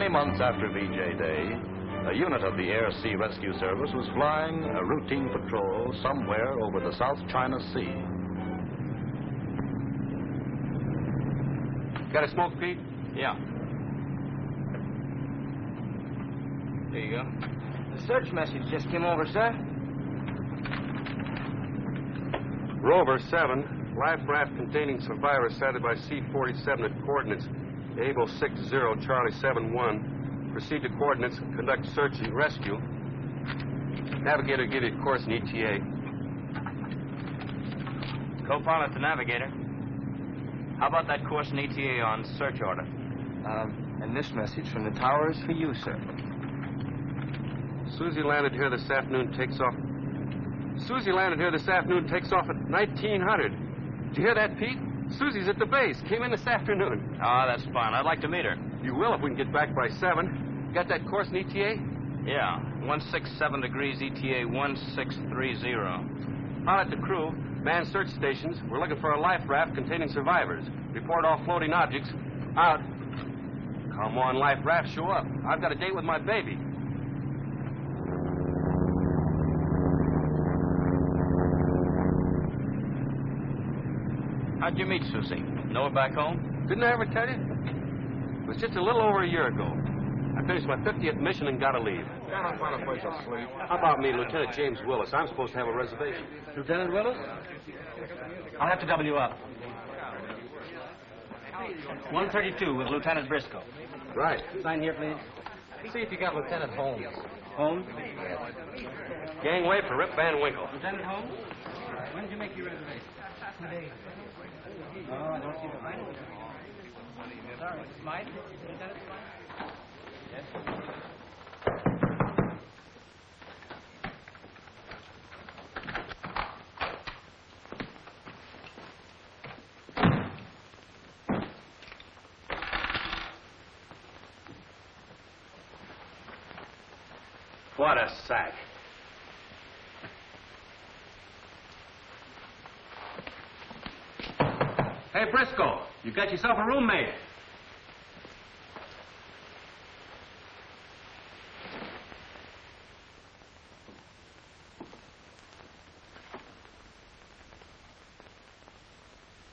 20 months after VJ Day, a unit of the Air Sea Rescue Service was flying a routine patrol somewhere over the South China Sea. Got a smoke, Pete? Yeah. There you go. The search message just came over, sir. Rover 7, life raft containing survivors sighted by C-47 at coordinates Able 60, Charlie 71. Proceed to coordinates, conduct search and rescue. Navigator give you a course in ETA. Co-pilot to navigator. How about that course in ETA on search order? And this message from the tower is for you, sir. Susie landed here this afternoon, takes off. Susie landed here this afternoon, takes off at 1900. Did you hear that, Pete? Susie's at the base. Came in this afternoon. Ah, that's fine. I'd like to meet her. You will if we can get back by 7. Got that course in ETA? Yeah, 167 degrees ETA 1630. Pilot the crew, man search stations. We're looking for a life raft containing survivors. Report all floating objects. Out. Come on, life raft, show up. I've got a date with my baby. How'd you meet Susie? Know her back home? Didn't I ever tell you? It was just a little over a year ago. I finished my 50th mission and got to leave. Gotta find a place to sleep. How about me, Lieutenant James Willis? I'm supposed to have a reservation. Lieutenant Willis? I'll have to double you up. 132 with Lieutenant Briscoe. Right. Sign here, please. See if you got Lieutenant Holmes. Holmes? Gangway for Rip Van Winkle. Lieutenant Holmes? When did you make your reservation? 2 days. Oh, I don't see the sign. Sorry. Smythe? Lieutenant Smythe? Yes. What a sack. Hey, Briscoe, you got yourself a roommate.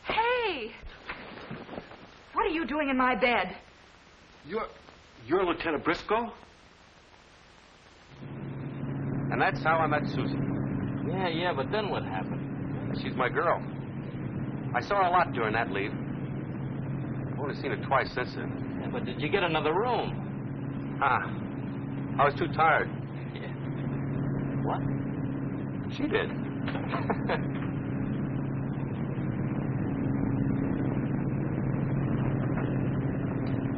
Hey! What are you doing in my bed? You're Lieutenant Briscoe? And that's how I met Susie. Yeah, but then what happened? She's my girl. I saw her a lot during that leave. I've only seen her twice since then. Yeah, but did you get another room? I was too tired. Yeah. What? She did.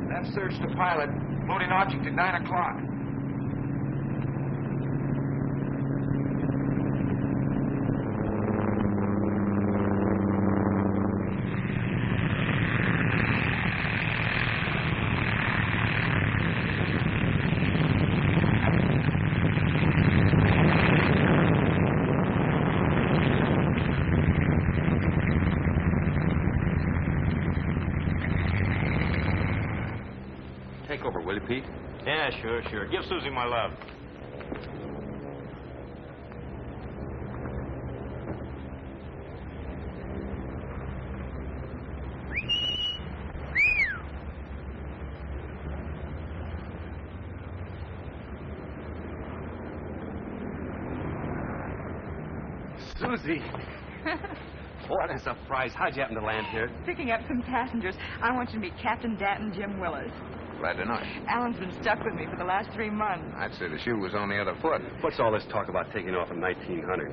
That search the pilot. Floating object at 9 o'clock. Take over, will you, Pete? Yeah, sure. Give Susie my love. Susie! What a surprise. How'd you happen to land here? Picking up some passengers. I want you to meet Captain Danton, Jim Willis. Glad to know you. Alan's been stuck with me for the last 3 months. I'd say the shoe was on the other foot. What's all this talk about taking off in 1900?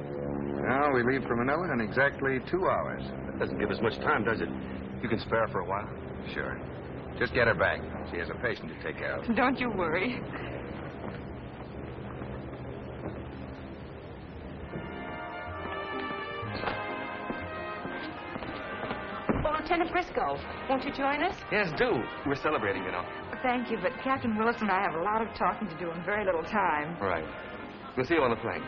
Well, we leave for Manila in exactly 2 hours. That doesn't give us much time, does it? You can spare her for a while? Sure. Just get her back. She has a patient to take care of. Don't you worry. Oh, Lieutenant Briscoe, won't you join us? Yes, do. We're celebrating, you know. Thank you, but Captain Willis and I have a lot of talking to do and very little time. Right. We'll see you on the plane.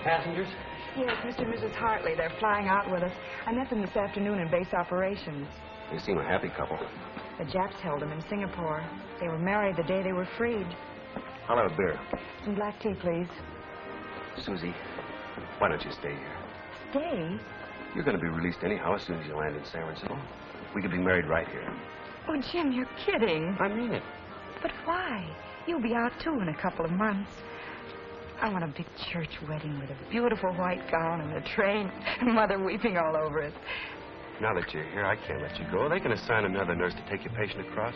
Passengers, Yes, Mr. and Mrs. Hartley. They're flying out with us. I met them this afternoon in base operations. They seem a happy couple. The Japs held them in Singapore. They were married the day they were freed. I'll have a beer. Some black tea, please. Susie, why don't you stay here? Stay? You're going to be released anyhow as soon as you land in San Francisco. We could be married right here. Oh, Jim, you're kidding. I mean it. But why? You'll be out, too, in a couple of months. I want a big church wedding with a beautiful white gown and a train and Mother weeping all over it. Now that you're here, I can't let you go. They can assign another nurse to take your patient across.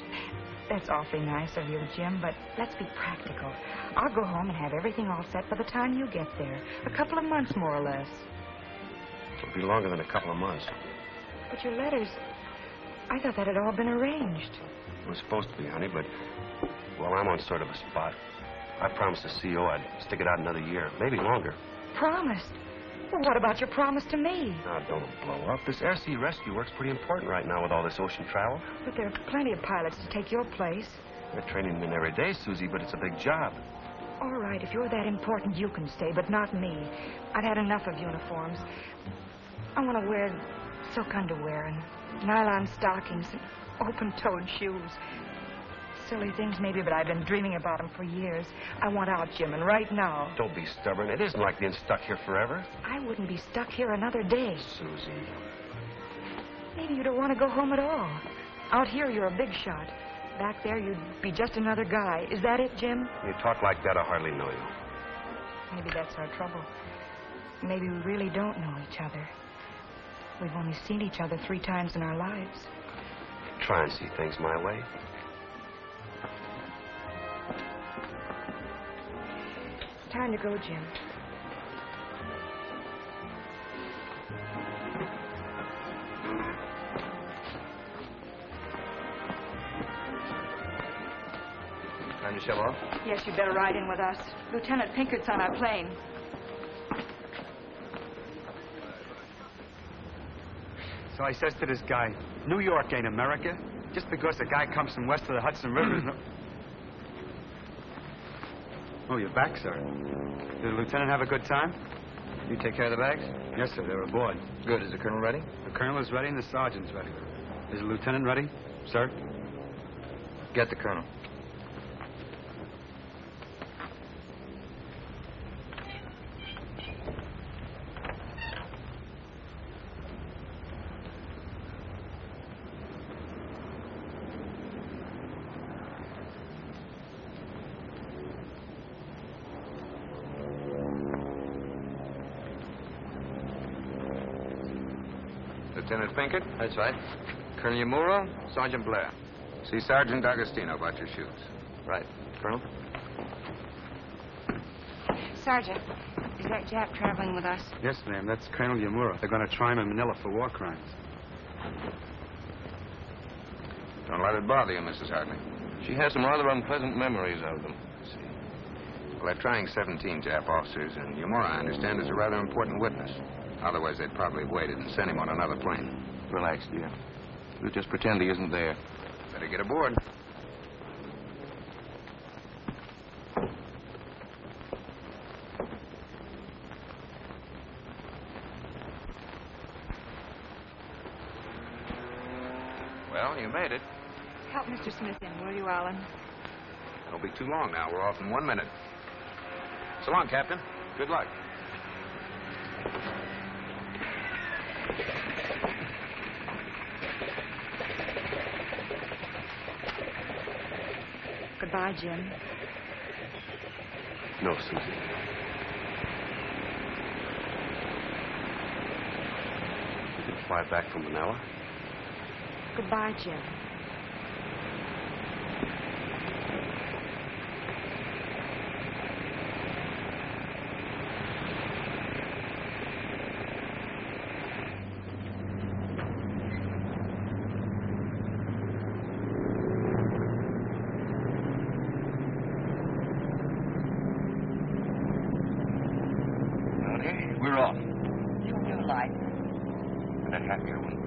That's awfully nice of you, Jim, but let's be practical. I'll go home and have everything all set by the time you get there. A couple of months, more or less. It'll be longer than a couple of months. But your letters, I thought that had all been arranged. It was supposed to be, honey, but, well, I'm on sort of a spot. I promised the CEO I'd stick it out another year, maybe longer. Promised? Well, what about your promise to me? Now, don't blow up. This air-sea rescue work's pretty important right now with all this ocean travel. But there are plenty of pilots to take your place. They're training them every day, Susie, but it's a big job. All right, if you're that important, you can stay, but not me. I've had enough of uniforms. I want to wear silk underwear and nylon stockings and open-toed shoes. Silly things, maybe, but I've been dreaming about them for years. I want out, Jim, and right now. Don't be stubborn. It isn't like being stuck here forever. I wouldn't be stuck here another day. Susie. Maybe you don't want to go home at all. Out here, you're a big shot. Back there, you'd be just another guy. Is that it, Jim? You talk like that, I hardly know you. Maybe that's our trouble. Maybe we really don't know each other. We've only seen each other 3 times in our lives. Try and see things my way. Time to go, Jim. Time to shove off? Yes, you'd better ride in with us. Lieutenant Pinkert's on our plane. So I says to this guy, New York ain't America. Just because a guy comes from west of the Hudson River is no... Oh, you're back, sir. Did the lieutenant have a good time? You take care of the bags? Yes, sir. They were aboard. Good. Is the colonel ready? The colonel is ready and the sergeant's ready. Is the lieutenant ready, sir? Get the colonel. Lieutenant Pinkett? That's right. Colonel Yamura, Sergeant Blair. See Sergeant D'Agostino about your shoes. Right. Colonel? Sergeant, is that Jap traveling with us? Yes, ma'am. That's Colonel Yamura. They're going to try him in Manila for war crimes. Don't let it bother you, Mrs. Hartley. She has some rather unpleasant memories of them. Well, they're trying 17 Jap officers, and Yamura, I understand, is a rather important witness. Otherwise, they'd probably have waited and sent him on another plane. Relax, dear. We'll just pretend he isn't there. Better get aboard. Well, you made it. Help Mr. Smith in, will you, Alan? It'll be too long now. We're off in 1 minute. So long, Captain. Good luck. Goodbye, Jim. No, Susie. You can fly back from Manila? Goodbye, Jim. We're off. To a new life. And a happier one.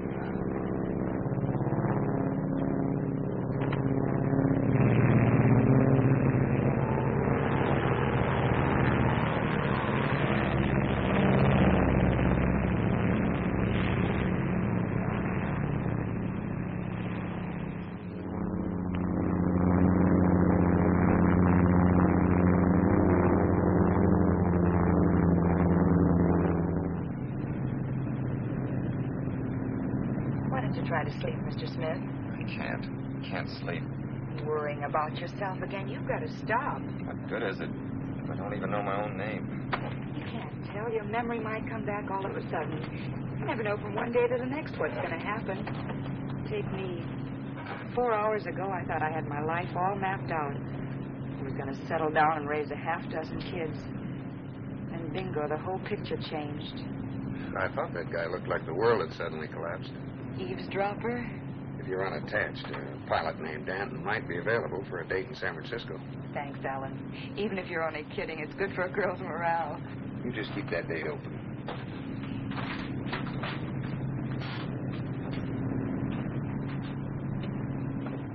sleep, Mr. Smith. I can't sleep. Worrying about yourself again. You've got to stop. What good is it? I don't even know my own name. You can't tell. Your memory might come back all of a sudden. You never know from one day to the next what's going to happen. Take me. 4 hours ago, I thought I had my life all mapped out. I was going to settle down and raise a half-dozen kids. And bingo, the whole picture changed. I thought that guy looked like the world had suddenly collapsed. Eavesdropper? If you're unattached, a pilot named Danton might be available for a date in San Francisco. Thanks, Alan. Even if you're only kidding, it's good for a girl's morale. You just keep that date open.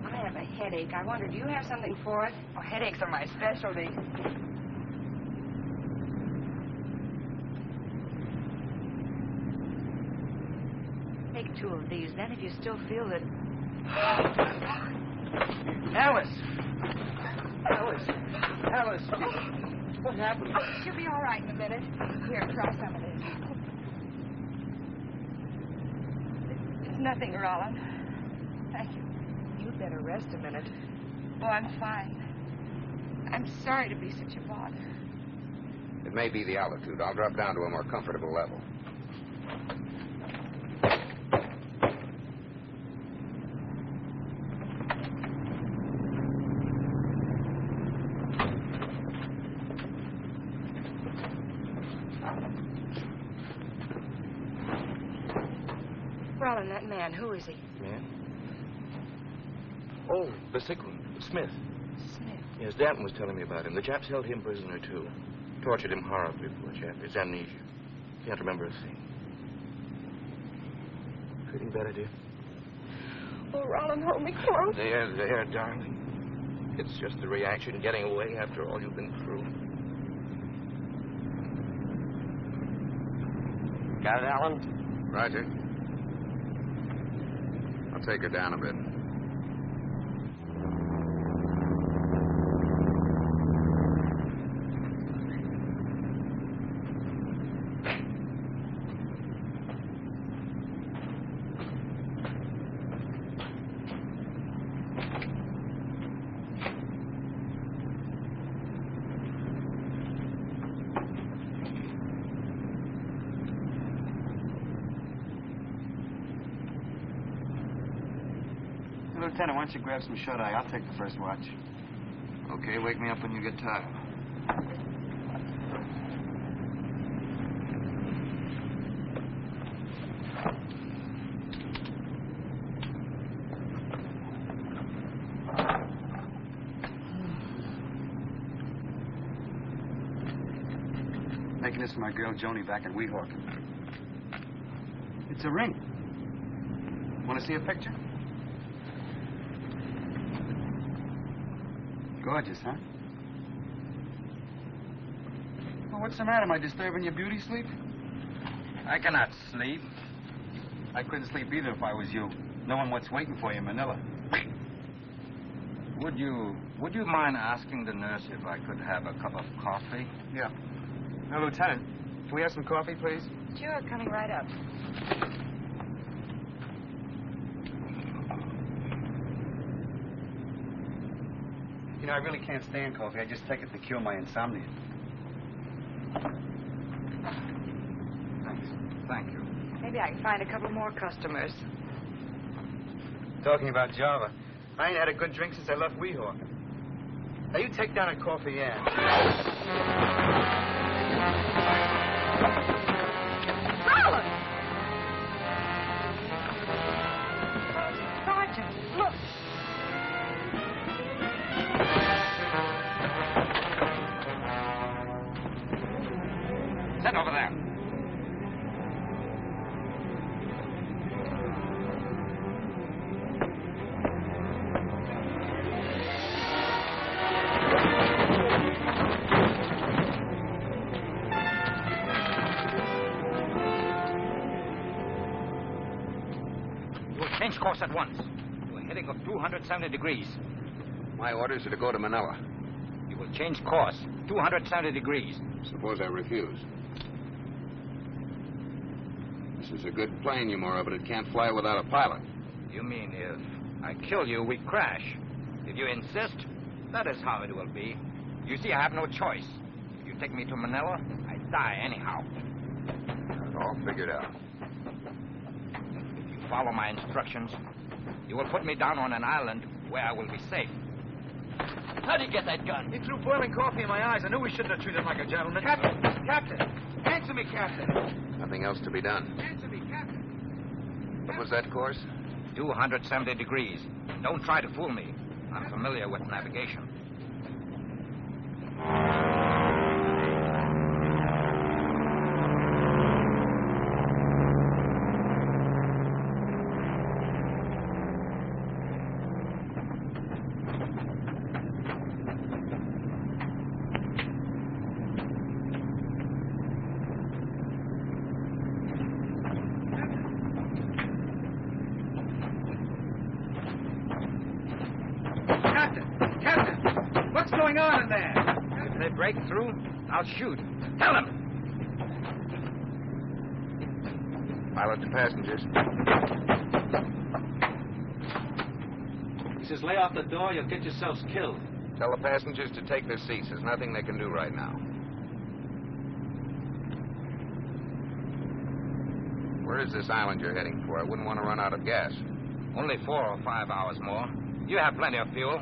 I have a headache. I wonder, do you have something for it? Oh, headaches are my specialty. Take 2 of these, then if you still feel it. Alice! What happened? She'll be all right in a minute. Here, try some of this. It's nothing, Rollin. Thank you. You'd better rest a minute. Oh, I'm fine. I'm sorry to be such a bother. It may be the altitude. I'll drop down to a more comfortable level. Rollin, that man, who is he? Man? Oh, the sick one. Smith. Smith. Yes, Danton was telling me about him. The Japs held him prisoner, too. Tortured him horribly, poor chap. It's amnesia. Can't remember a thing. Feeling better, dear? Oh, Rollin, hold me close. There, darling. It's just the reaction getting away after all you've been through. Got it, Allen? Roger. I'll take her down a bit. Lieutenant, why don't you grab some shut-eye? I'll take the first watch. Okay, wake me up when you get tired. Making this for my girl Joni back in Weehawken. It's a ring. Want to see a picture? Gorgeous, huh? Well, what's the matter? Am I disturbing your beauty sleep? I cannot sleep. I couldn't sleep either if I was you, knowing what's waiting for you in Manila. Would you mind asking the nurse if I could have a cup of coffee? Yeah. Now, Lieutenant, can we have some coffee, please? Sure, coming right up. You know, I really can't stand coffee. I just take it to cure my insomnia. Thanks. Thank you. Maybe I can find a couple more customers. Talking about Java, I ain't had a good drink since I left Weehawken. Now, you take down a coffee, Ann. Rollin! Sergeant, look. Sit over there. You will change course at once. You are heading of 270 degrees. My orders are to go to Manila. You will change course 270 degrees. Suppose I refuse. This is a good plane, Yamura, but it can't fly without a pilot. You mean if I kill you, we crash? If you insist, that is how it will be. You see, I have no choice. If you take me to Manila, I die anyhow. It's all figured out. If you follow my instructions, you will put me down on an island where I will be safe. How'd you get that gun? He threw boiling coffee in my eyes. I knew we shouldn't have treated him like a gentleman. Captain! Answer me, Captain! Nothing else to be done. Answer me, Captain! What was that course? 270 degrees. Don't try to fool me. I'm familiar with navigation. If they break through, I'll shoot. Tell them! Pilot to passengers. He says, lay off the door, you'll get yourselves killed. Tell the passengers to take their seats. There's nothing they can do right now. Where is this island you're heading for? I wouldn't want to run out of gas. Only 4 or 5 hours more. You have plenty of fuel.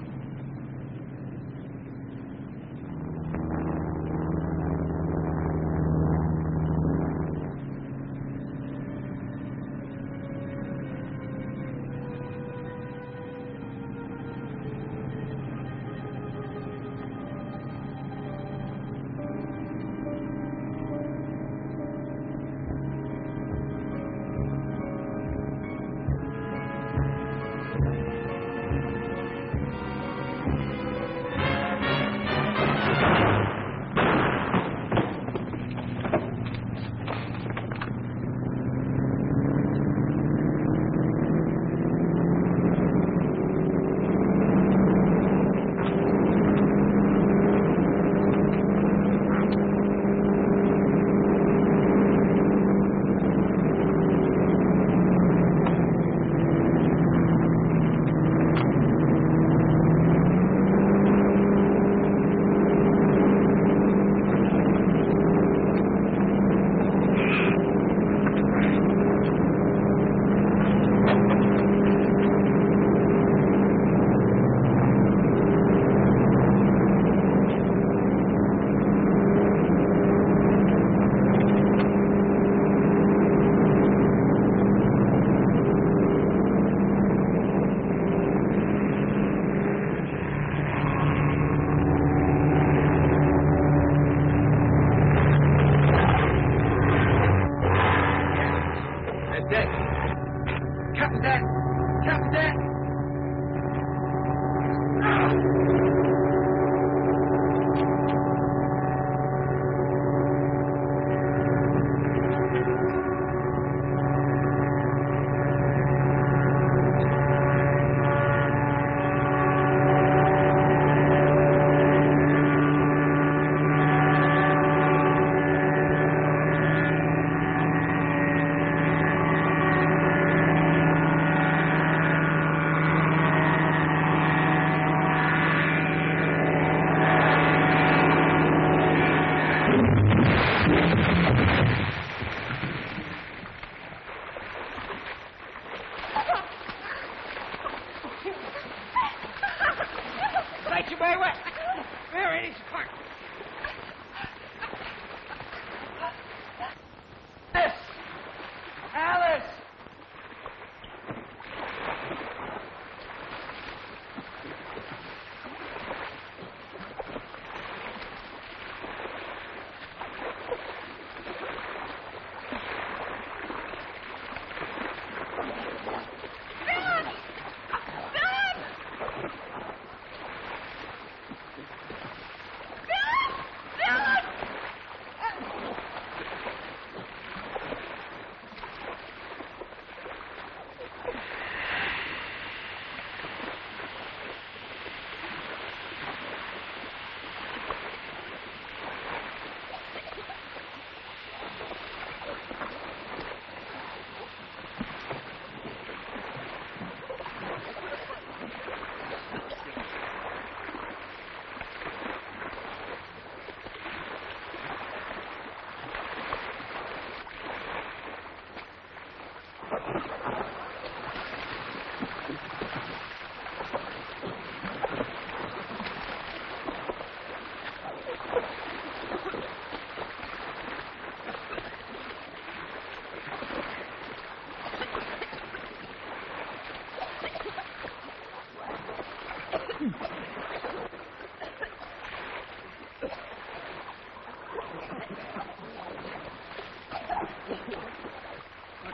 Looks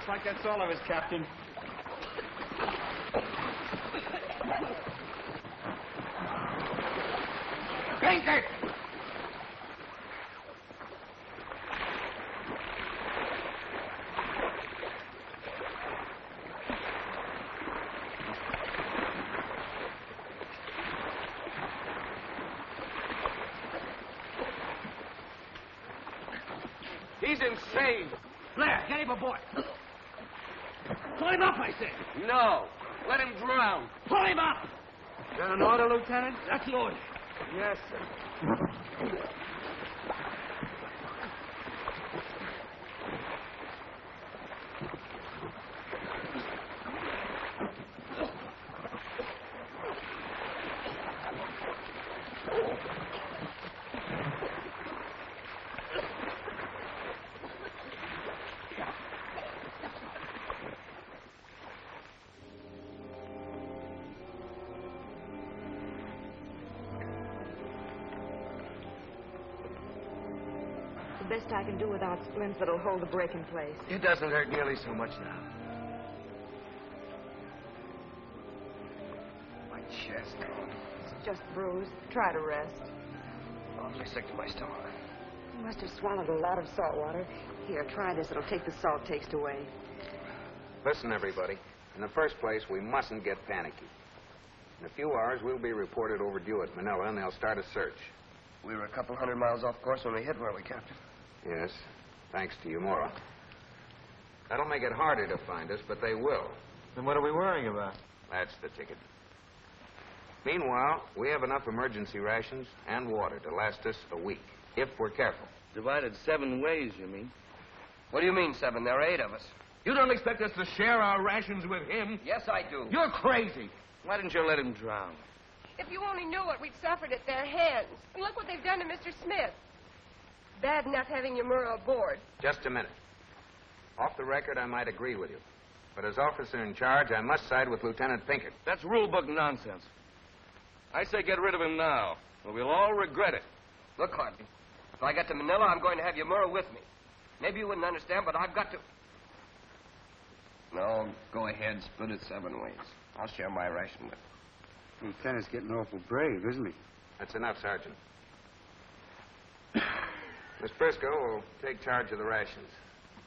like that's all of us, Captain. Pinkett! He's insane. Blair, get him aboard. Pull him up, I said. No. Let him drown. Pull him up. Is that an order, Lieutenant? That's the order. Yes, sir. The best I can do without splints that'll hold the break in place. It doesn't hurt nearly so much now. My chest. It's just bruised. Try to rest. Awfully sick to my stomach. You must have swallowed a lot of salt water. Here, try this. It'll take the salt taste away. Listen, everybody. In the first place, we mustn't get panicky. In a few hours, we'll be reported overdue at Manila, and they'll start a search. We were a couple 100 miles off course when we hit, weren't we, Captain? Yes, thanks to Yamura. That'll make it harder to find us, but they will. Then what are we worrying about? That's the ticket. Meanwhile, we have enough emergency rations and water to last us a week, if we're careful. Divided 7 ways, you mean? What do you mean 7? There are 8 of us. You don't expect us to share our rations with him? Yes, I do. You're crazy. Why didn't you let him drown? If you only knew what we'd suffered at their hands. Look what they've done to Mr. Smith. Bad enough having Yamura aboard. Just a minute. Off the record, I might agree with you. But as officer in charge, I must side with Lieutenant Pinkett. That's rule book nonsense. I say get rid of him now, or we'll all regret it. Look, Hartley, if I get to Manila, I'm going to have Yamura with me. Maybe you wouldn't understand, but I've got to... No, go ahead. Split it 7 ways. I'll share my ration with him. Lieutenant's getting awful brave, isn't he? That's enough, Sergeant. Miss Briscoe will take charge of the rations.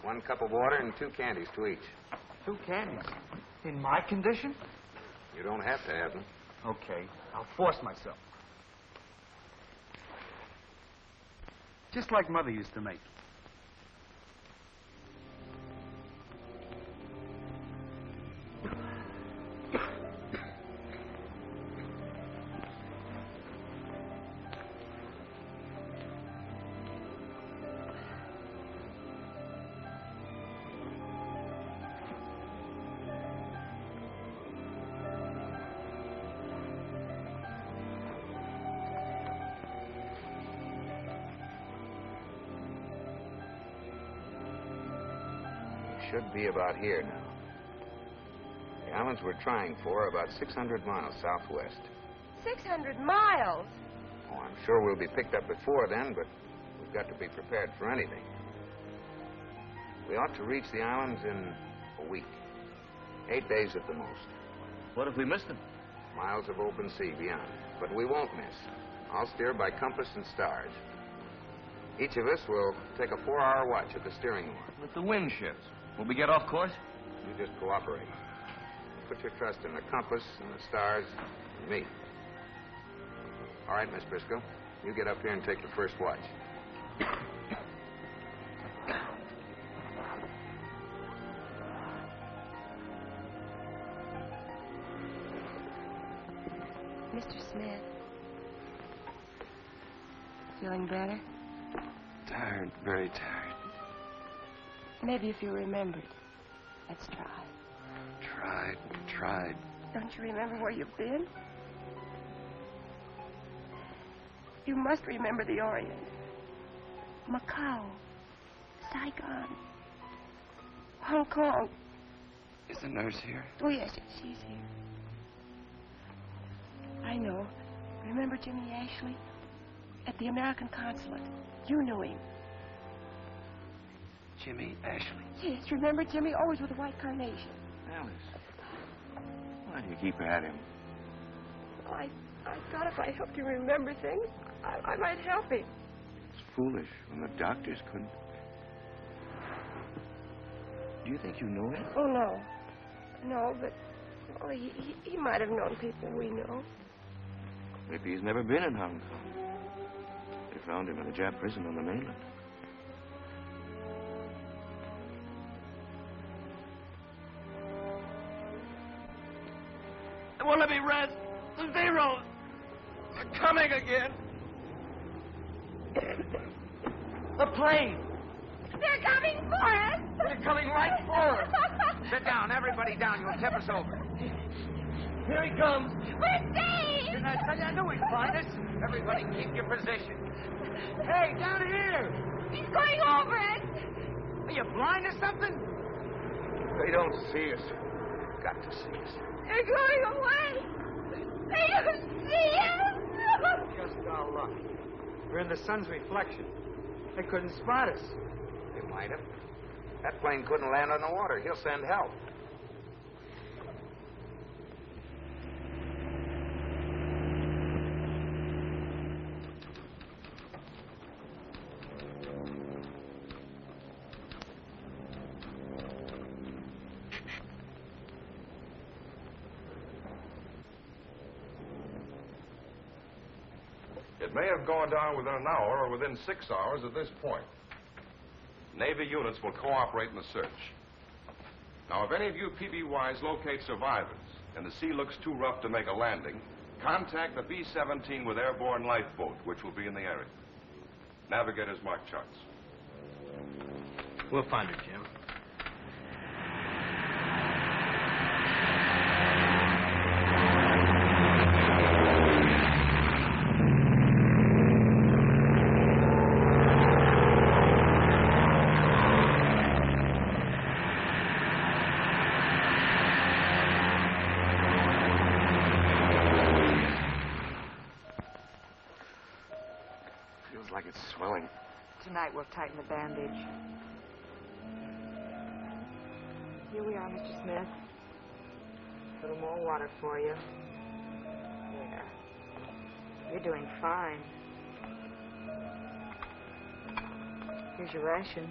1 cup of water and 2 candies to each. 2 candies? In my condition? You don't have to have them. Okay, I'll force myself. Just like Mother used to make. Should be about here now. The islands we're trying for are about 600 miles southwest. 600 miles? Oh, I'm sure we'll be picked up before then, but we've got to be prepared for anything. We ought to reach the islands in a week. 8 days at the most. What if we miss them? Miles of open sea beyond. But we won't miss. I'll steer by compass and stars. Each of us will take a 4-hour watch at the steering oar. If the wind shifts, will we get off course? You just cooperate. Put your trust in the compass and the stars and me. All right, Miss Briscoe. You get up here and take the first watch. Mr. Smith. Feeling better? Tired, very tired. Maybe if you remembered. Let's try. Tried. Don't you remember where you've been? You must remember the Orient. Macau. Saigon. Hong Kong. Is the nurse here? Oh, yes, she's here. I know. Remember Jimmy Ashley? At the American consulate. You knew him. Jimmy Ashley. Yes, remember Jimmy? Always with a white carnation. Alice, why do you keep at him? Oh, I thought if I helped you remember things, I might help him. It's foolish when the doctors couldn't. Do you think you know him? Oh, no. No, but well, he might have known people we know. Maybe he's never been in Hong Kong. They found him in a Jap prison on the mainland. They won't let me rest. The Zeros. They're coming again. The plane. They're coming for us. They're coming right for us. Sit down, everybody down. You'll tip us over. Here he comes. We're saved. Didn't I tell you I knew he'd find us? Everybody keep your position. Hey, down here. He's going over us. Are you blind or something? They don't see us. Got to see us. They're going away. They don't see us. Just our luck. We're in the sun's reflection. They couldn't spot us. They might have. That plane couldn't land on the water. He'll send help. It may have gone down within an hour or within 6 hours at this point. Navy units will cooperate in the search. Now, if any of you PBYs locate survivors and the sea looks too rough to make a landing, contact the B-17 with airborne lifeboat, which will be in the area. Navigators mark charts. We'll find her, Jim. Like it's swelling. Tonight we'll tighten the bandage. Here we are, Mr. Smith. A little more water for you. There. You're doing fine. Here's your ration.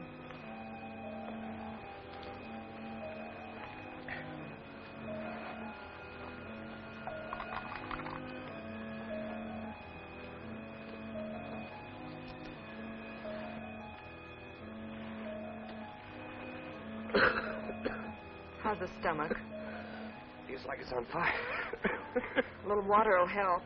How's the stomach? Feels like it's on fire. A little water will help.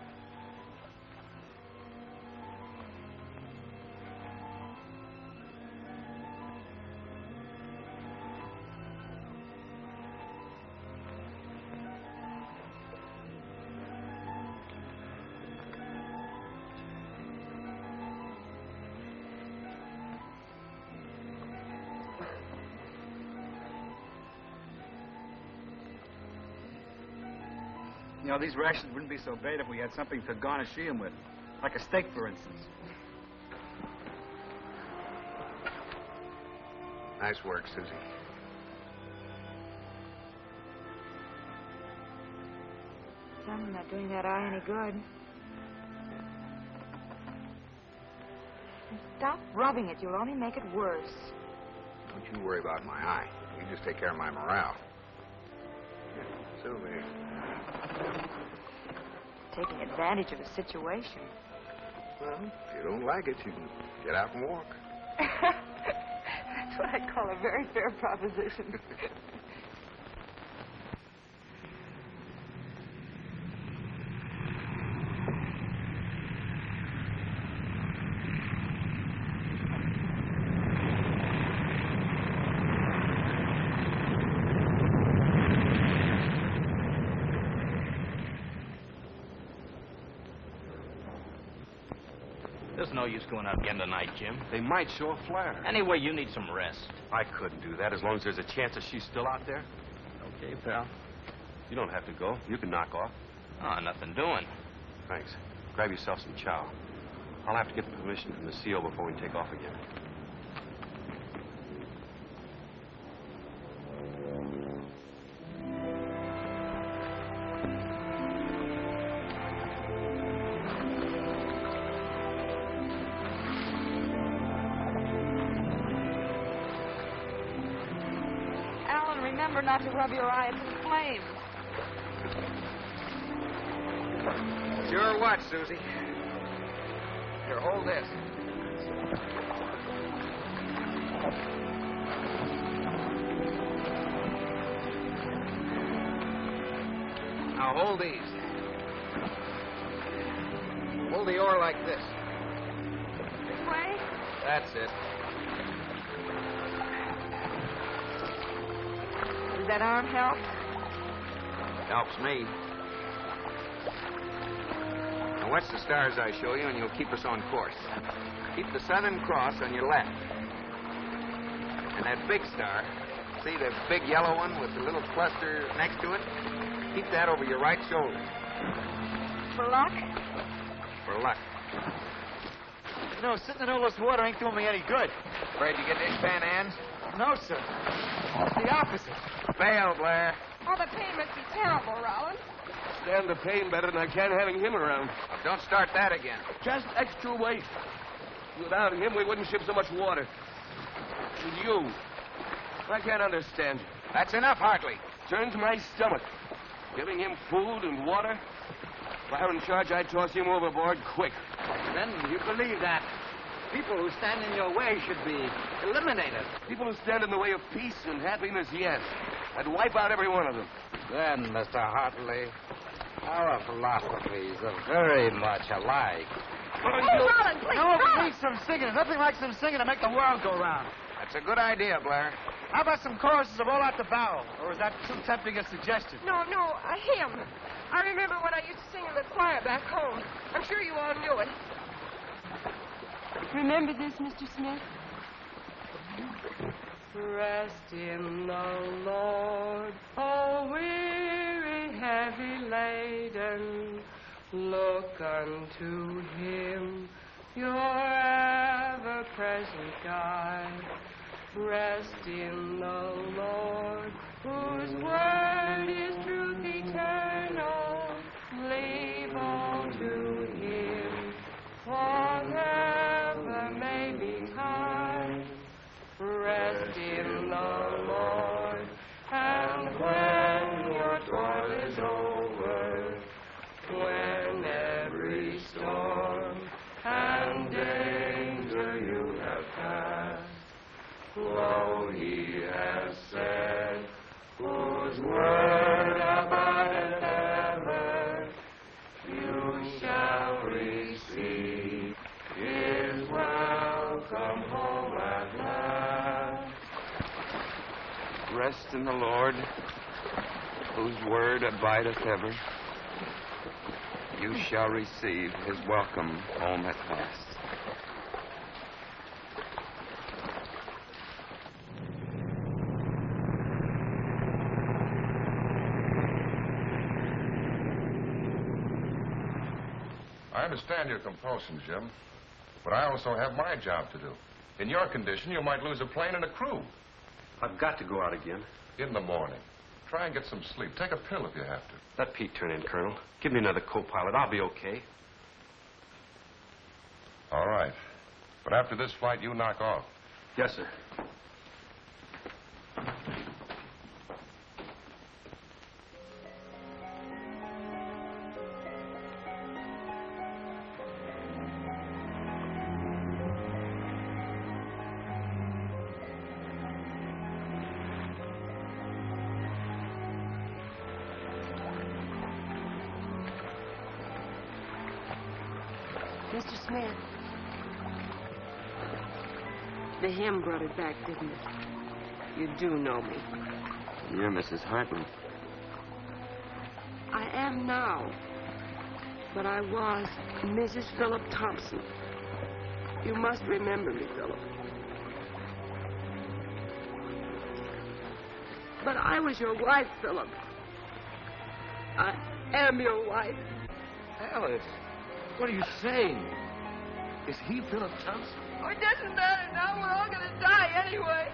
You know, these rations wouldn't be so bad if we had something to garnish them with. Like a steak, for instance. Nice work, Susie. I'm not doing that eye any good. Stop rubbing it. You'll only make it worse. Don't you worry about my eye. You just take care of my morale. Sylvie. Taking advantage of a situation. Well, if you don't like it, you can get out and walk. That's what I call a very fair proposition. There's no use going out again tonight, Jim. They might show a flare. Anyway, you need some rest. I couldn't do that as long as there's a chance that she's still out there. Okay, pal. You don't have to go. You can knock off. Oh, nothing doing. Thanks. Grab yourself some chow. I'll have to get permission from the CO before we take off again. Alan, remember not to rub your eyes in flames. Sure what, Susie? Here, hold this. Now hold these. Hold the oar like this. This way? That's it. Does that arm help? Helps me. Now watch the stars I show you, and you'll keep us on course. Keep the Southern Cross on your left. And that big star, see the big yellow one with the little cluster next to it? Keep that over your right shoulder. For luck? For luck. You know, sitting in all this water ain't doing me any good. Afraid to get dishpan hands? No, sir. The opposite. Fail, Blair. Oh, the pain must be terrible, Rollins. Stand the pain better than I can having him around. Well, don't start that again. Just extra weight. Without him, we wouldn't ship so much water. With you, I can't understand. That's enough, Hartley. Turns my stomach. Giving him food and water. If I were in charge, I'd toss him overboard quick. Then you believe that people who stand in your way should be eliminated. People who stand in the way of peace and happiness, yes. I'd wipe out every one of them. Then, Mr. Hartley, our philosophies are very much alike. Oh, Rollins, please, No, Rollins! we need some singing. Nothing like some singing to make the world go round. That's a good idea, Blair. How about some choruses of All Out the Barrel? Or is that too tempting a suggestion? No, a hymn. I remember when I used to sing in the choir back home. I'm sure you all knew it. Remember this, Mr. Smith? Rest in the Lord, O weary, heavy laden. Look unto him, your ever-present guide. Rest in the Lord, whose word is truth eternal. Leave all to him, whatever may betide. Rest in the Lord, and when your toil is over, when every storm and danger you have passed, lo, he has said, whose word abideth ever, you shall receive his welcome home at last. Rest in the Lord, whose word abideth ever. You shall receive his welcome home at last. I understand your compulsion, Jim, but I also have my job to do. In your condition, you might lose a plane and a crew. I've got to go out again. In the morning. Try and get some sleep. Take a pill if you have to. Let Pete turn in, Colonel. Give me another co-pilot. I'll be okay. All right. But after this flight, you knock off. Yes, sir. Mr. Smith, the hymn brought it back, didn't it? You do know me. You're Mrs. Hartman. I am now, but I was Mrs. Philip Thompson. You must remember me, Philip. But I was your wife, Philip. I am your wife. Alice, what are you saying? Is he Philip Thompson? Oh, it doesn't matter now. We're all going to die anyway.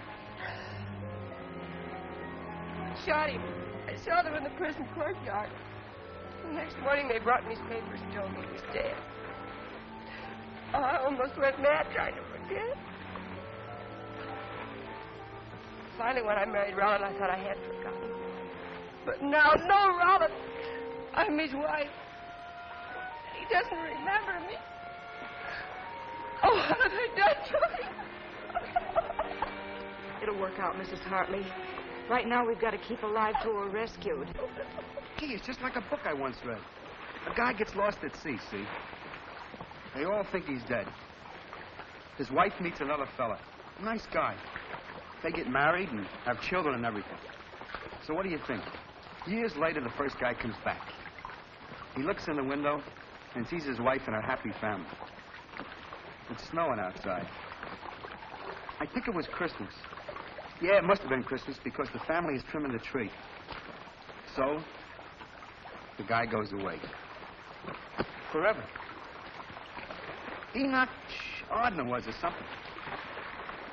I shot him. I saw them in the prison courtyard. The next morning, they brought me his papers and told me he was dead. Oh, I almost went mad trying to forget. Finally, when I married Rollin, I thought I had forgotten. But now, no, Rollin. I'm his wife. He doesn't remember me. Oh, what have I done to him? It'll work out, Mrs. Hartley. Right now, we've got to keep alive till we're rescued. Gee, it's just like a book I once read. A guy gets lost at sea, see? They all think he's dead. His wife meets another fella. Nice guy. They get married and have children and everything. So what do you think? Years later, the first guy comes back. He looks in the window and sees his wife and her happy family. It's snowing outside. I think it was Christmas. Yeah, it must have been Christmas because the family is trimming the tree. So, the guy goes away. Forever. Enoch Ardner was or something.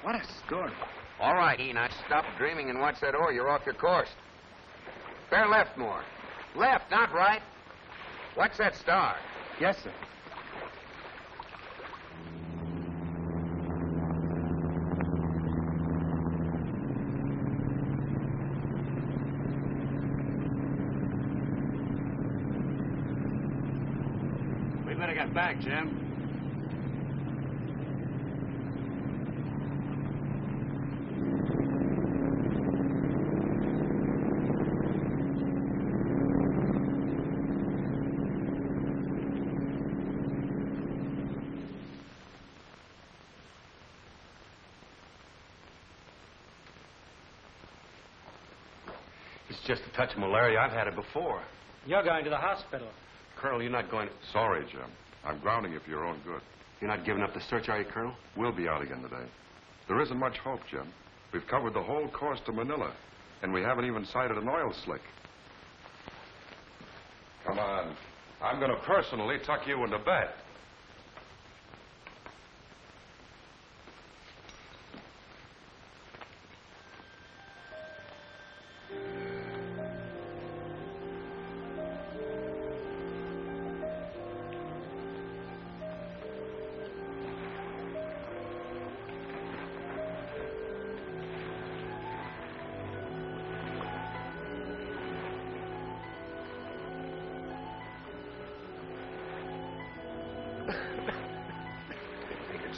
What a story. All right, Enoch, stop dreaming and watch that oar. You're off your course. Bear left more. Left, not right. Watch that star. Yes, sir. We better get back, Jim. It's just a touch of malaria. I've had it before. You're going to the hospital. Colonel, you're not going to... Sorry, Jim. I'm grounding you for your own good. You're not giving up the search, are you, Colonel? We'll be out again today. There isn't much hope, Jim. We've covered the whole course to Manila, and we haven't even sighted an oil slick. Come on. I'm going to personally tuck you into bed.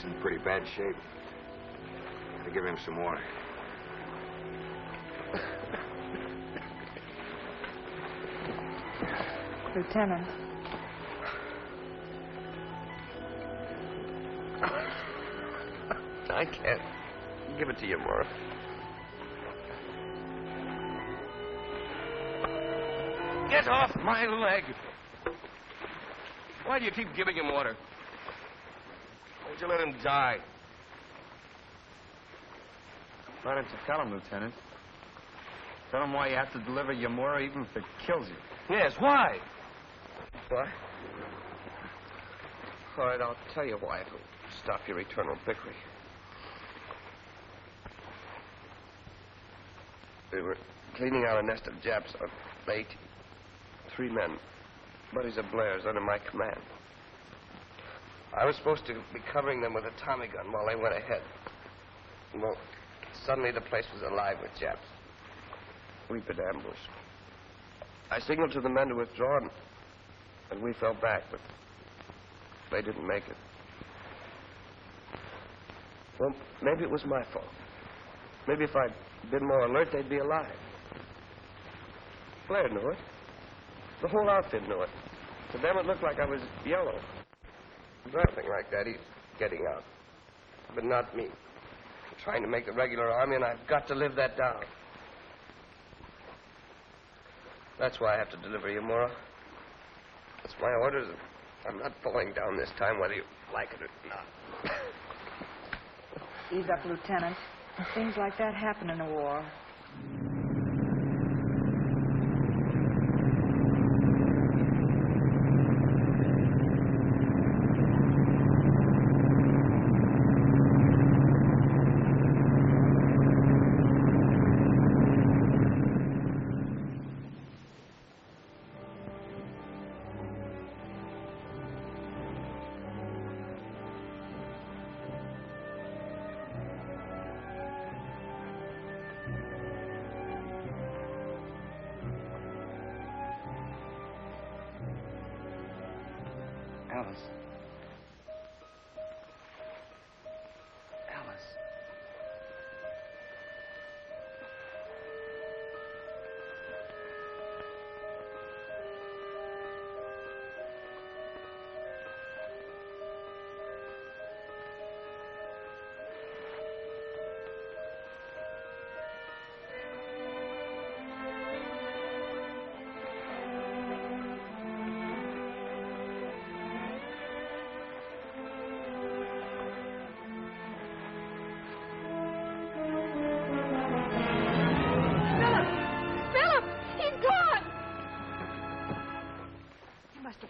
In pretty bad shape. Gotta give him some water. Lieutenant. I can't give it to you, Mora. Get off my leg! Why do you keep giving him water? Why don't you let him die? Why don't you tell him, Lieutenant? Tell him why you have to deliver Yamura even if it kills you. Yes, why? Why? All right, I'll tell you why. It'll stop your eternal bickering. We were cleaning out a nest of Japs out late. 3 men, buddies of Blair's, under my command. I was supposed to be covering them with a Tommy gun while they went ahead. Well, suddenly the place was alive with Japs. We'd been ambushed. I signaled to the men to withdraw, and we fell back, but they didn't make it. Well, maybe it was my fault. Maybe if I'd been more alert, they'd be alive. Blair knew it. The whole outfit knew it. To them, it looked like I was yellow. Nothing like that. He's getting out. But not me. I'm trying to make the regular army, and I've got to live that down. That's why I have to deliver Yamura. That's my orders. I'm not falling down this time, whether you like it or not. Ease up, Lieutenant. Things like that happen in a war. Alice. Alice.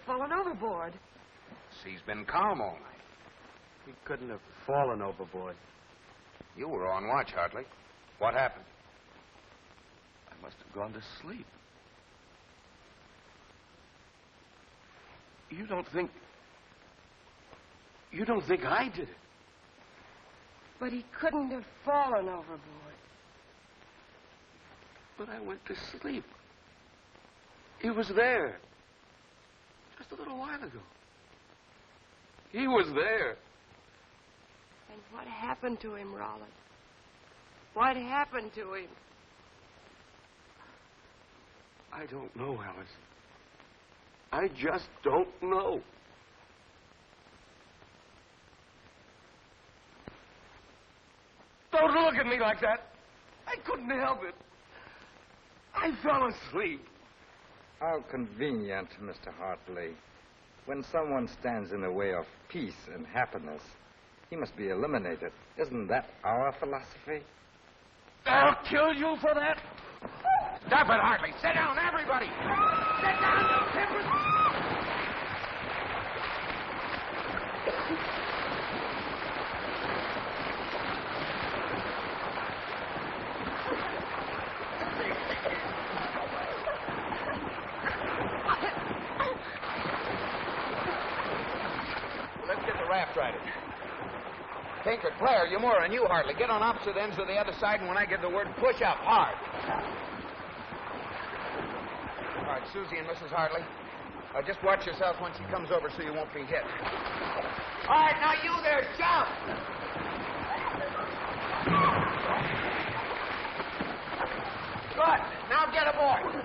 Fallen overboard. Sea's been calm all night. He couldn't have fallen overboard. You were on watch, Hartley. What happened? I must have gone to sleep. You don't think I did it? But he couldn't have fallen overboard. But I went to sleep. He was there. Just a little while ago. He was there. And what happened to him, Rollin? What happened to him? I don't know, Alice. I just don't know. Don't look at me like that. I couldn't help it. I fell asleep. How convenient, Mr. Hartley. When someone stands in the way of peace and happiness, he must be eliminated. Isn't that our philosophy? I'll kill you for that. Stop it, Hartley. Sit down, everybody. Sit down, you timbers. Raft rider. Tinker, Claire, Yamura, and you, Hartley, get on opposite ends of the other side, and when I give the word, push up hard. All right, Susie and Mrs. Hartley, just watch yourselves when she comes over so you won't be hit. All right, now you there, jump! Good. Now get aboard.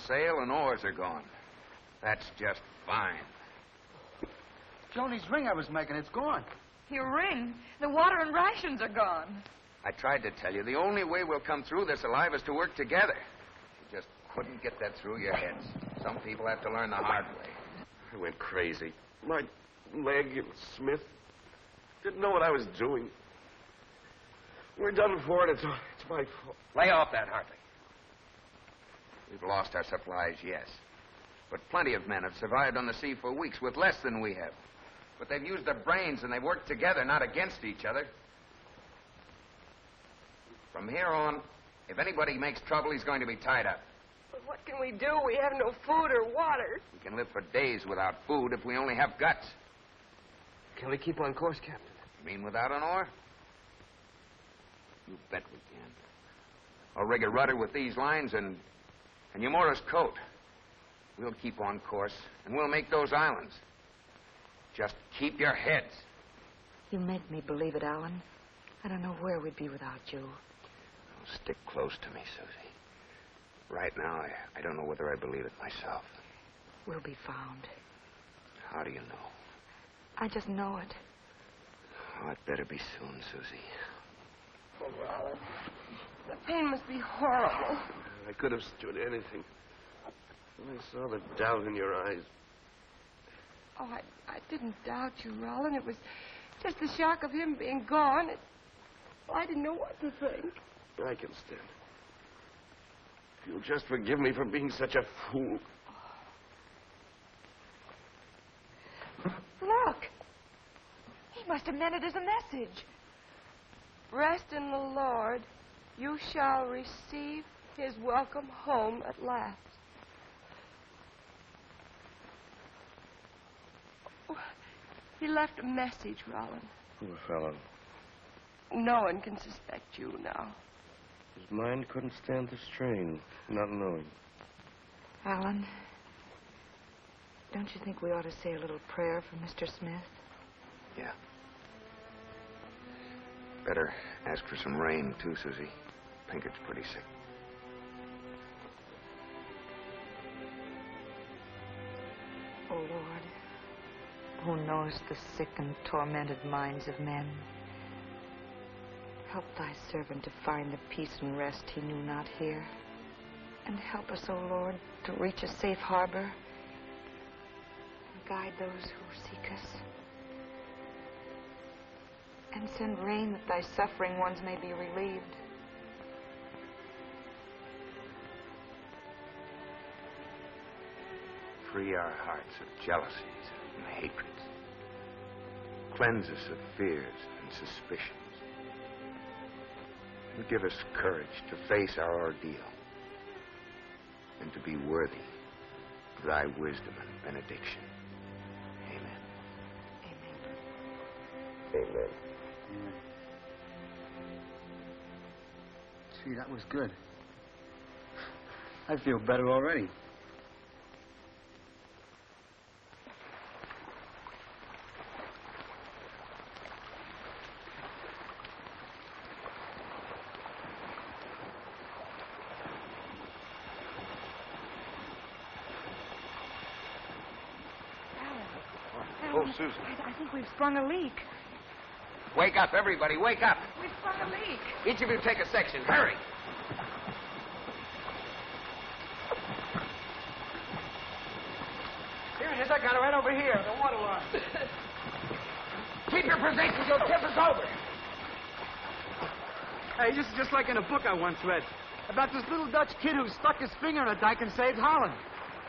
Sail and oars are gone. That's just fine. Joni's ring I was making, it's gone. Your ring? The water and rations are gone. I tried to tell you, the only way we'll come through this alive is to work together. You just couldn't get that through your heads. Some people have to learn the hard way. I went crazy. My leg and Smith didn't know what I was doing. We're done for it. It's my fault. Lay off that, Hartley. We've lost our supplies, yes. But plenty of men have survived on the sea for weeks with less than we have. But they've used their brains and they've worked together, not against each other. From here on, if anybody makes trouble, he's going to be tied up. But what can we do? We have no food or water. We can live for days without food if we only have guts. Can we keep on course, Captain? You mean without an oar? You bet we can. I'll rig a rudder with these lines and Yamura's coat. We'll keep on course, and we'll make those islands. Just keep your heads. You make me believe it, Allen. I don't know where we'd be without you. Well, stick close to me, Susie. Right now, I don't know whether I believe it myself. We'll be found. How do you know? I just know it. Oh, it better be soon, Susie. Oh, Rollin, the pain must be horrible. I could have stood anything. When I saw the doubt in your eyes. Oh, I didn't doubt you, Rollin. It was just the shock of him being gone. I didn't know what to think. I can stand it. If you'll just forgive me for being such a fool. Look. He must have meant it as a message. Rest in the Lord. You shall receive his welcome home at last. Oh, he left a message, Rollin. Poor fellow. No one can suspect you now. His mind couldn't stand the strain, not knowing. Alan, don't you think we ought to say a little prayer for Mr. Smith? Yeah. Better ask for some rain, too, Susie. Pinkert's pretty sick. Oh, Lord, who knows the sick and tormented minds of men? Help thy servant to find the peace and rest he knew not here. And help us, O Lord, to reach a safe harbor. And guide those who seek us. And send rain that thy suffering ones may be relieved. Free our hearts of jealousies and hatreds. Cleanse us of fears and suspicions. And give us courage to face our ordeal. And to be worthy of thy wisdom and benediction. Amen. Amen. Amen. Gee, that was good. I feel better already. Oh, Susan. I think we've sprung a leak. Wake up, everybody, wake up. We've sprung a leak. Each of you take a section. Hurry. Here it is. I got it right over here. The water line. Keep your positions. You'll tip us over. Hey, this is just like in a book I once read about this little Dutch kid who stuck his finger in a dike and saved Holland.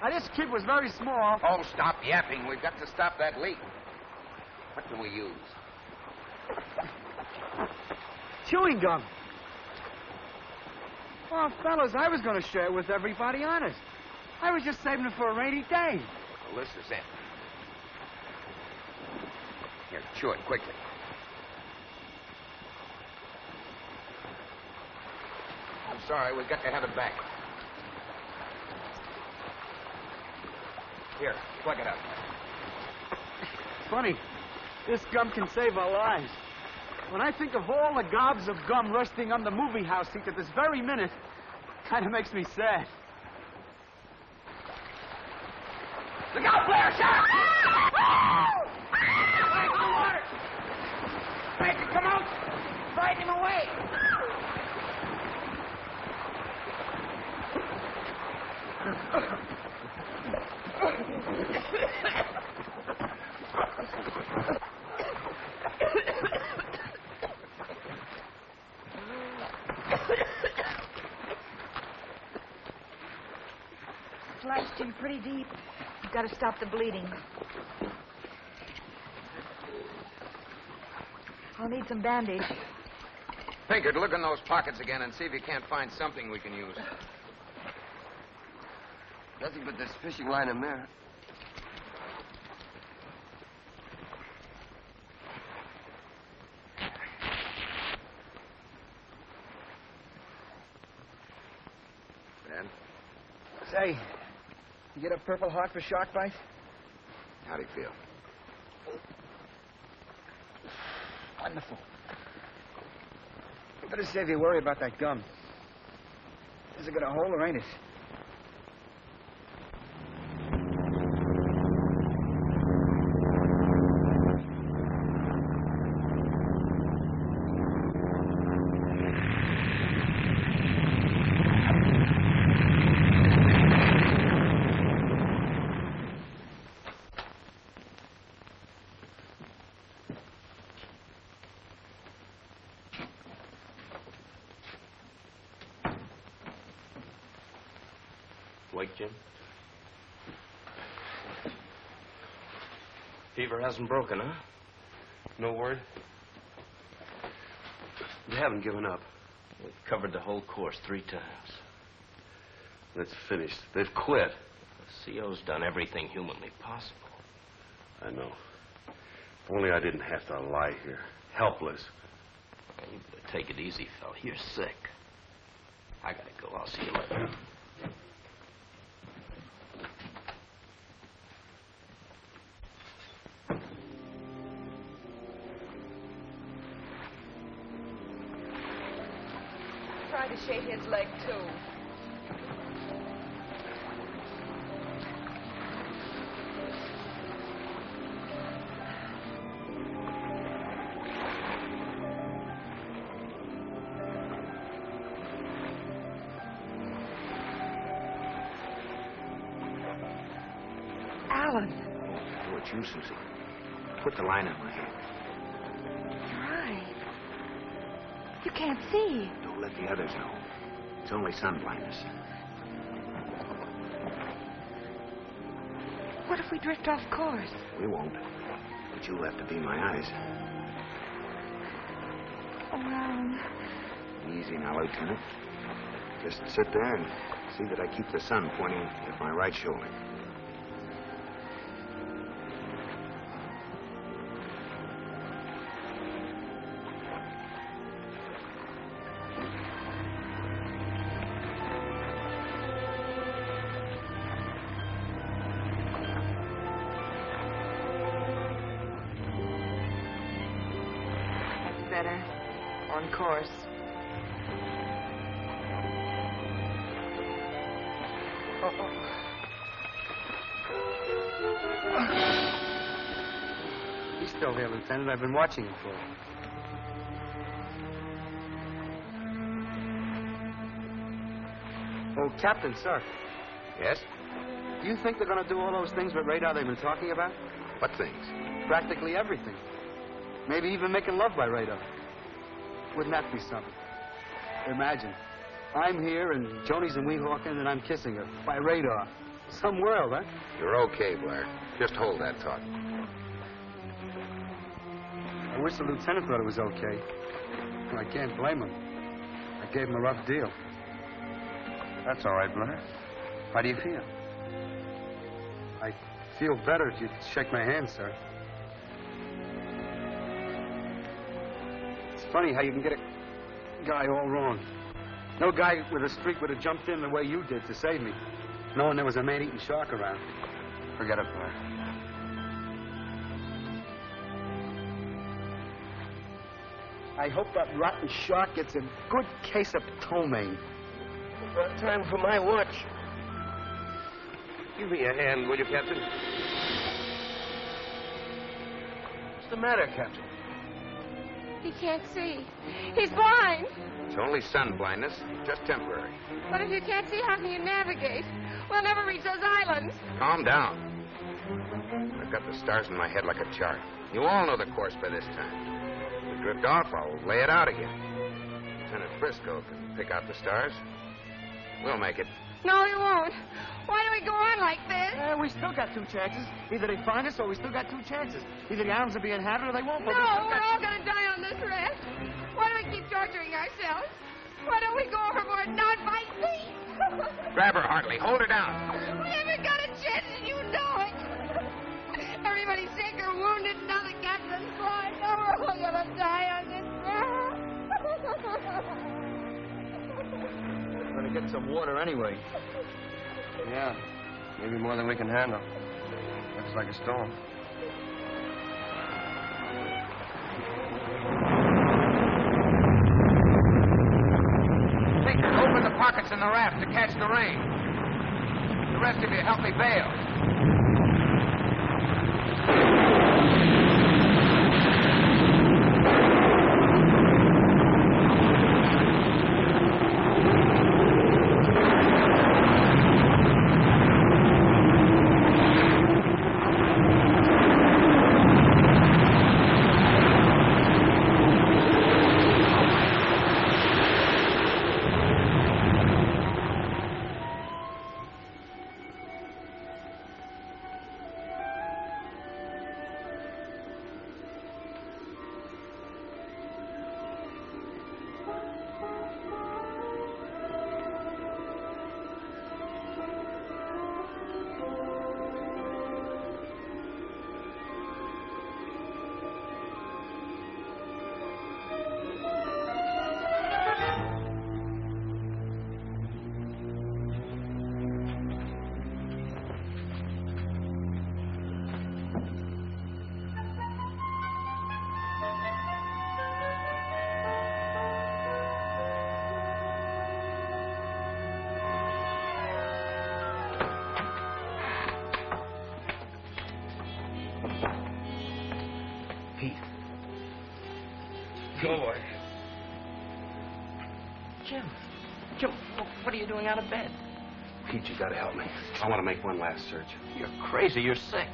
Now, this kid was very small. Oh, stop yapping. We've got to stop that leak. What can we use? Chewing gum. Oh, fellas, I was going to share it with everybody, honest. I was just saving it for a rainy day. Well, this is it. Here, chew it quickly. I'm sorry, we've got to have it back. Here, plug it up. Funny, this gum can save our lives. When I think of all the gobs of gum resting on the movie house seat at this very minute, kind of makes me sad. Look out, Blair! Shot! Baker, come out! Frighten him away! Slashed him pretty deep. You've got to stop the bleeding. I'll need some bandage. Pinkert, look in those pockets again and see if you can't find something we can use. Nothing but this fishing line in there. Ben? Say, you get a Purple Heart for shark bite? How do you feel? Wonderful. I better save you worry about that gum. Is it got a hole or ain't it? Wake, Jim? Fever hasn't broken, huh? No word? You haven't given up. We've covered the whole course 3 times. It's finished. They've quit. The CO's done everything humanly possible. I know. If only I didn't have to lie here, helpless. You better take it easy, fella. You're sick. I gotta go. I'll see you later. Try to shave his leg, too. Alan. Oh, it's you, Susie. Put the line on my hand. Your eye. You can't see. Don't let the others know. It's only sun blindness. What if we drift off course? We won't. But you'll have to be my eyes. Oh, Alan. Easy now, Lieutenant. Just sit there and see that I keep the sun pointing at my right shoulder. Better. On course. He's still there, Lieutenant. I've been watching him for you. Oh, Captain, sir. Yes? Do you think they're going to do all those things with radar they've been talking about? What things? Practically everything. Maybe even making love by radar. Wouldn't that be something? Imagine. I'm here, and Joni's in Weehawken, and I'm kissing her. By radar. Some world, huh? You're okay, Blair. Just hold that thought. I wish the lieutenant thought it was okay. Well, I can't blame him. I gave him a rough deal. That's all right, Blair. How do you feel? I feel better if you'd shake my hand, sir. It's funny how you can get a guy all wrong. No guy with a streak would have jumped in the way you did to save me, knowing there was a man-eating shark around. Forget it, Blair. I hope that rotten shark gets a good case of ptomaine. About time for my watch. Give me a hand, will you, Captain? What's the matter, Captain? He can't see. He's blind. It's only sun blindness, just temporary. But if you can't see, how can you navigate? We'll never reach those islands. Calm down. I've got the stars in my head like a chart. You all know the course by this time. If we drift off, I'll lay it out again. Lieutenant Briscoe can pick out the stars. We'll make it. No, he won't. Why do we go on like this? We still got two chances. Either they find us or we still got two chances. Either the islands will be inhabited or they won't. No, we're all going to die on this raft. Why do we keep torturing ourselves? Why don't we go overboard and not fight sea? Grab her, Hartley. Hold her down. We haven't got a chance, and you know it. Everybody's sick or wounded, and now the captain's flying. Now we're all going to die on this raft. We're going to get some water anyway. Yeah, maybe more than we can handle. Looks like a storm. Tinker, open the pockets in the raft to catch the rain. The rest of you help me bail. Go away. Jim, what are you doing out of bed? Pete, you gotta help me. I want to make one last search. You're crazy. You're sick.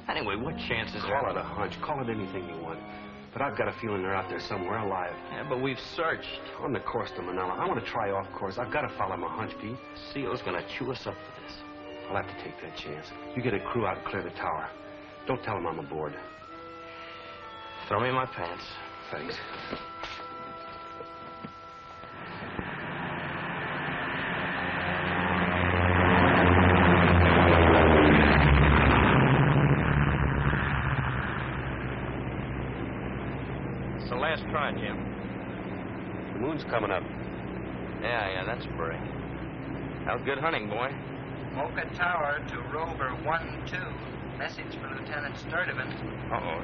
Anyway, what chances are... Call it a hunch. Call it anything you want. But I've got a feeling they're out there somewhere alive. Yeah, but we've searched. On the course to Manila. I want to try off course. I've got to follow my hunch, Pete. Seal's gonna chew us up for this. I'll have to take that chance. You get a crew out and clear the tower. Don't tell them I'm aboard. Throw me my pants. Thanks. It's the last try, Jim. The moon's coming up. Yeah, that's bright. That was good hunting, boy. Mocha Tower to Rover 1-2. Message for Lieutenant Sturdivant. Uh-oh.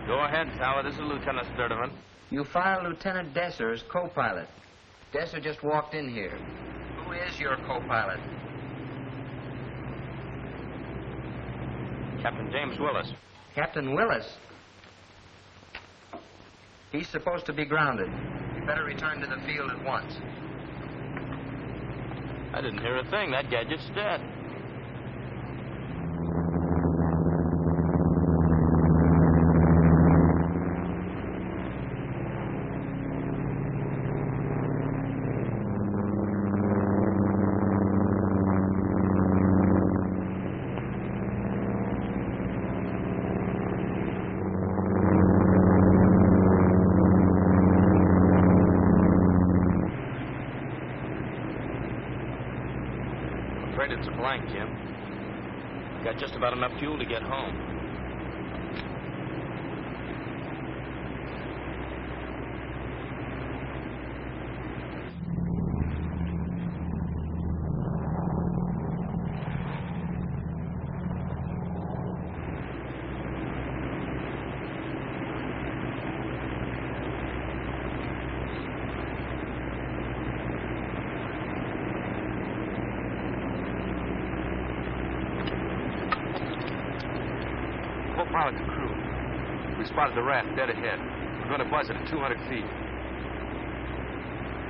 Go ahead, Tower. This is Lieutenant Sturdivant. You file Lieutenant Desser as co-pilot. Desser just walked in here. Who is your co-pilot? Captain James Willis. Captain Willis? He's supposed to be grounded. You better return to the field at once. I didn't hear a thing. That gadget's dead. It's a blank, Jim. Got just about enough fuel to get home. Co-pilot to crew. We spotted the raft dead ahead. We're going to buzz it at 200 feet.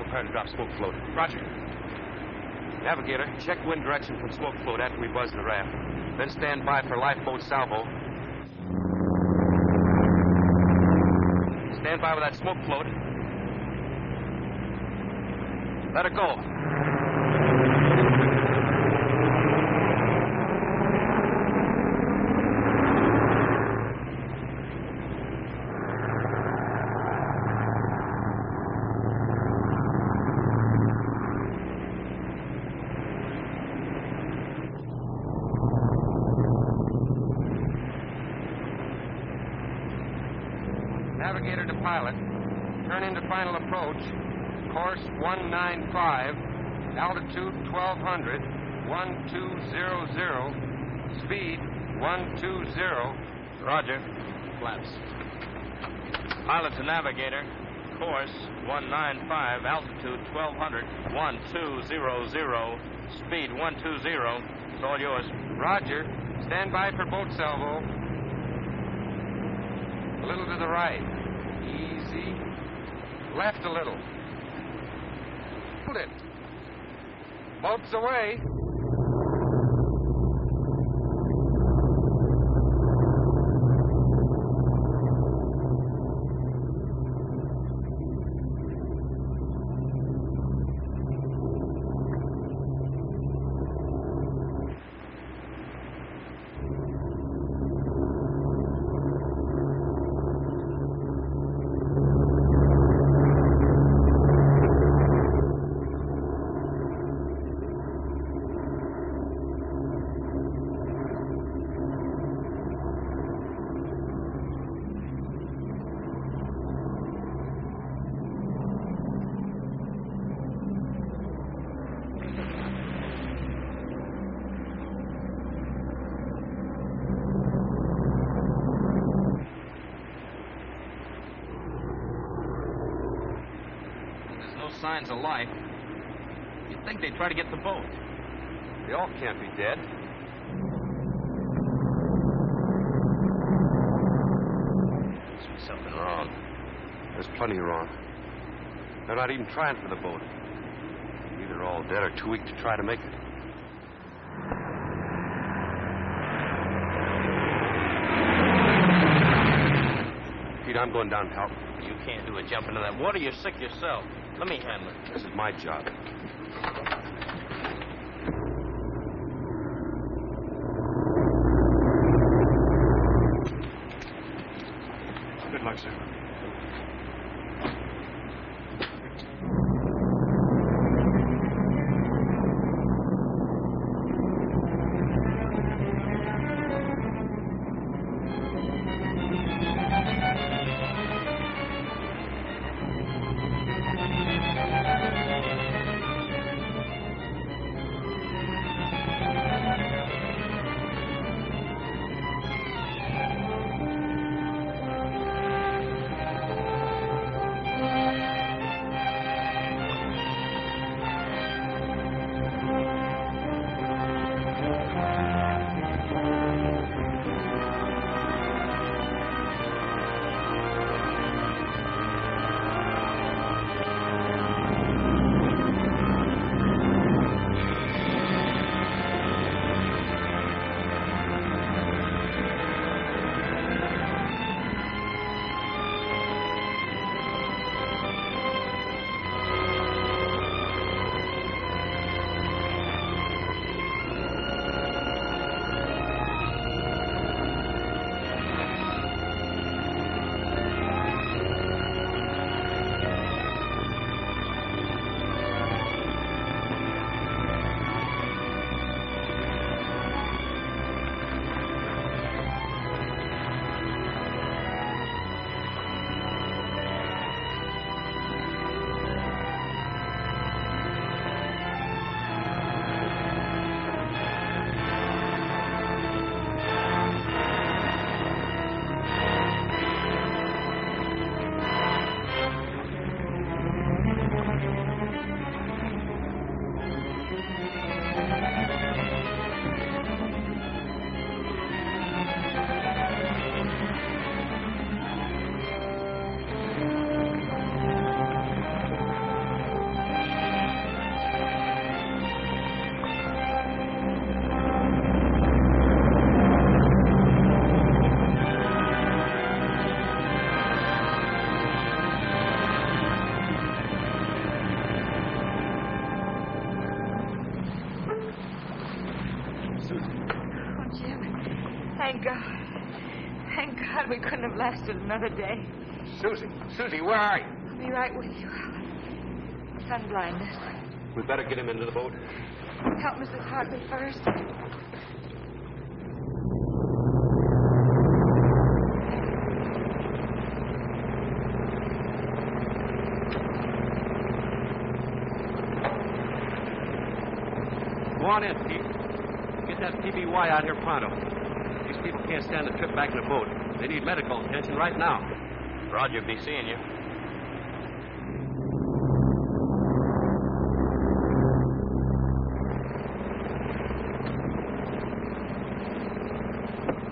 Prepare to drop smoke float. Roger. Navigator, check wind direction from smoke float after we buzz the raft. Then stand by for lifeboat salvo. Stand by with that smoke float. Let her go. Navigator to pilot. Turn into final approach. Course 195. Altitude 1200. 1200. Speed 120. Roger. Flaps. Pilot to navigator. Course 195. Altitude 1200. 1200. Speed 120. It's all yours. Roger. Stand by for boat salvo. A little to the right. Easy. Left a little. Hold it. Boat's away. Signs of life. You'd think they'd try to get the boat. They all can't be dead. Must be something wrong. There's plenty wrong. They're not even trying for the boat. Either all dead or too weak to try to make it. Pete, I'm going down to help. You can't do a jump into that water. You're sick yourself. Let me handle it. This is my job. Good luck, sir. Thank God we couldn't have lasted another day. Susie, where are you? I'll be right with you, Alan. Sun blindness. We better get him into the boat. Help Mrs. Hartley first. Go on in, Pete. Get that PBY out here pronto. These people can't stand the trip back in the boat. They need medical attention right now. Roger, be seeing you.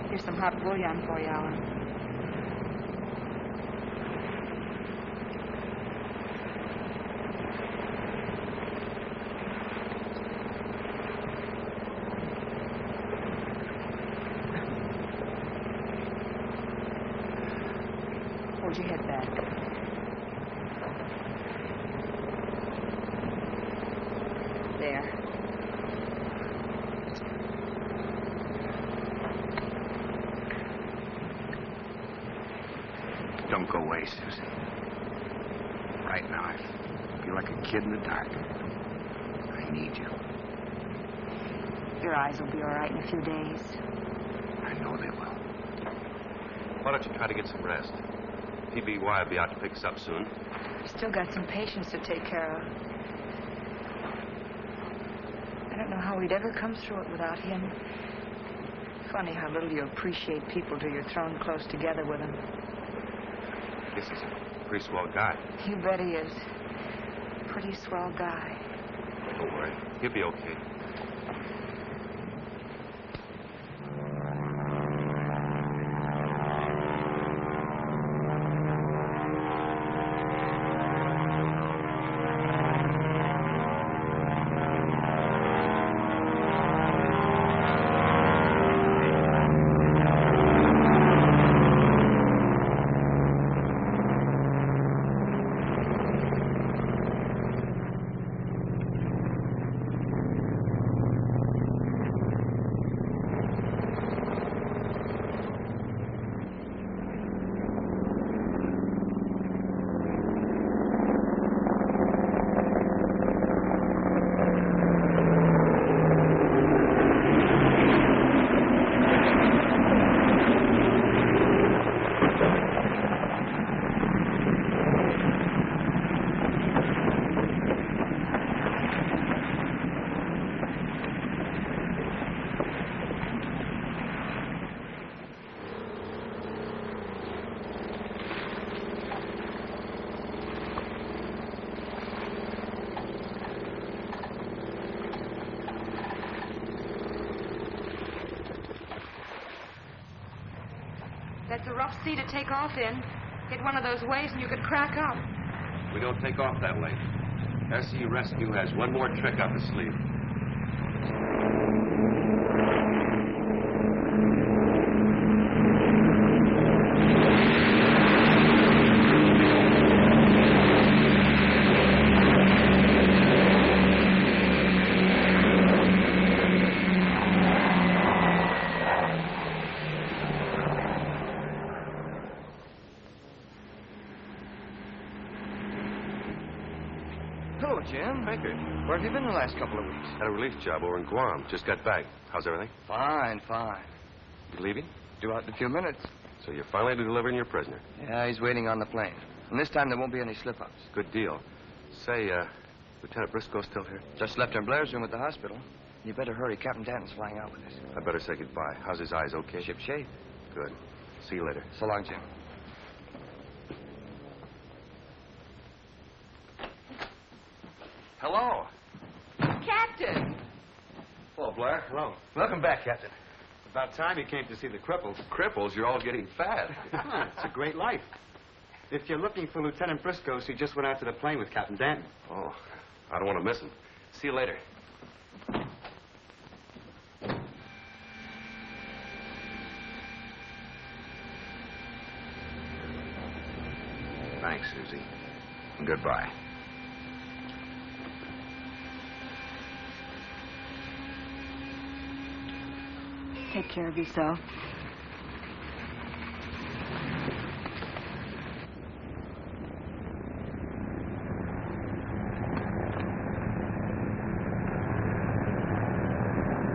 Here's some hot bouillon for you, Alan. Hold your head back. There. Don't go away, Susan. Right now, I feel like a kid in the dark. I need you. Your eyes will be all right in a few days. I know they will. Why don't you try to get some rest? PBY will be out to pick us up soon. Still got some patients to take care of. I don't know how we'd ever come through it without him. Funny how little you appreciate people till you're thrown close together with them. This is a pretty swell guy. You bet he is. Pretty swell guy. Don't worry. He'll be okay. That's a rough sea to take off in. Hit one of those waves and you could crack up. We don't take off that late. SC Rescue has one more trick up its sleeve. Hello, Jim. Baker. Where have you been the last couple of weeks? Had a relief job over in Guam. Just got back. How's everything? Fine. You leaving? Due out in a few minutes. So you're finally delivering your prisoner. Yeah, he's waiting on the plane. And this time there won't be any slip-ups. Good deal. Say, Lieutenant Briscoe still here? Just left in Blair's room at the hospital. You better hurry. Captain Danton's flying out with us. I better say goodbye. How's his eyes, okay? Ship shape. Good. See you later. So long, Jim. Hello. Captain! Hello, Blair. Hello. Welcome back, Captain. About time you came to see the cripples. Cripples? You're all getting fat. It's a great life. If you're looking for Lieutenant Briscoe, she just went out to the plane with Captain Danton. Oh, I don't want to miss him. See you later. Thanks, Susie. And goodbye. Take care of yourself.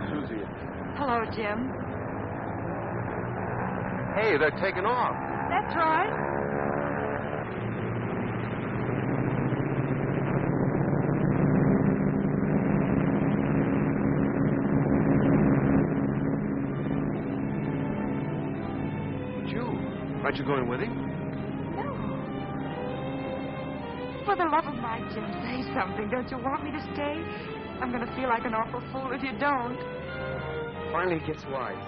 Susie. Hello, Jim. Hey, they're taking off. That's right. Aren't you going with him? No. For the love of Mike, Jim, say something. Don't you want me to stay? I'm going to feel like an awful fool if you don't. Finally he gets wise.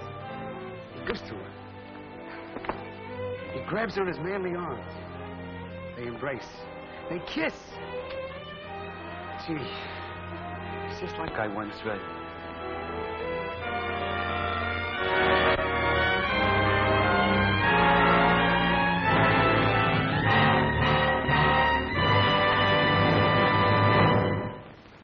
He goes to her. He grabs her in his manly arms. They embrace. They kiss. Gee, it's just like I once read.